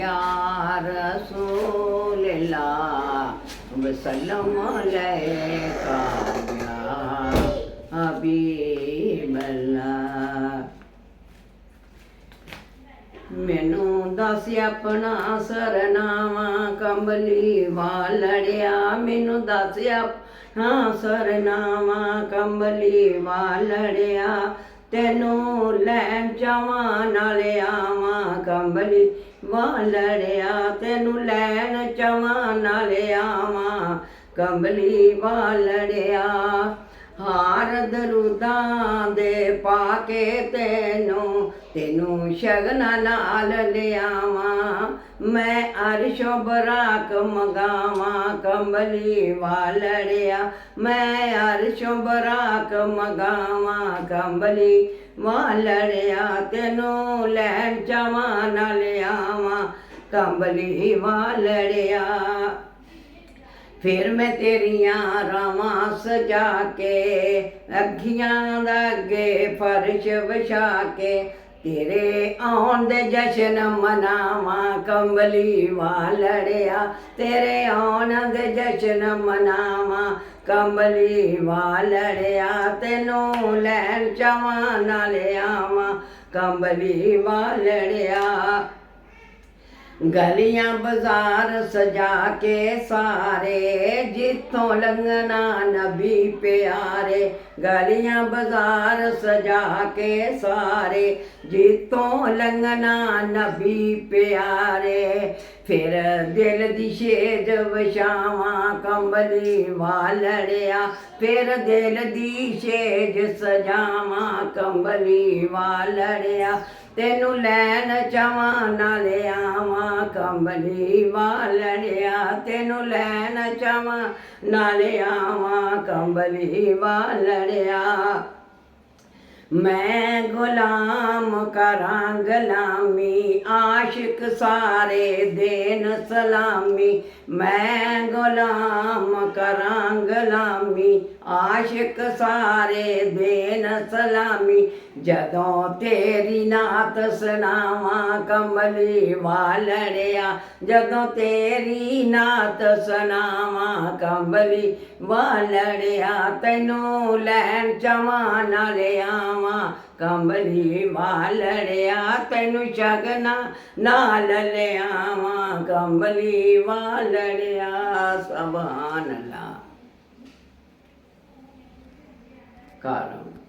या रसूलल्लाह वसल्लम अलैका या हबीबल्लाह। मैनू दस अपना सरनामा कंबली वालड़िया, मैनू दस अपना सरनामा कंबली वालड़िया, तेनू लैन जावां नाले आवां कंबली वालड़िया, तेनू लैन जावां नाले आवां कंबली वालड़िया। हार दरूदां दे पाके तेनू तेनू शगना नाल लियावां, मैं अरशो बराक मगावां कंबली वालड़िया, मैं अरशो बराक मगावां कंबली वालड़िया, तेनू लैन जावां नाल आवां कंबली वालड़िया। फिर मैं तेरियां रावां सजा के अखियां दा अगे फर्श विछा के, तेरे आउण दे जशन मनावां कंबली वालड़िया, तेरे आउण दे जशन मनावां कंबली वालड़िया, तेनू लैन जावां नाले आवां कंबली वालड़िया। गलियां बाजार सजा के सारे जिथों लंघना नबी प्यारे, गलियां बाजार सजा के सारे जिथों लंघना नबी प्यारे, फिर दिल दी शेज विछावां कंबली वालड़िया, फिर दिल दी शेज सजावां कंबली वालड़िया, तेनू लैन जावां नाले आवां कंबली वालड़िया, तेनू लैन जावां नाले आवां कंबली वालड़िया। मैं गुलाम करां गुलामी आशिक सारे देन सलामी, मैं गुलाम करां गुलामी आशिक सारे देन सलामी, जदों तेरी नात सुनावां कंबली वालड़िया, जदों तेरी नात सुनावां कंबली वालड़िया, तैनू लैन जावां नाले आवां कंबली वालड़िया, तैनू शगना नाल लियावां कंबली वालड़िया। सुभान अल्लाह। कालम।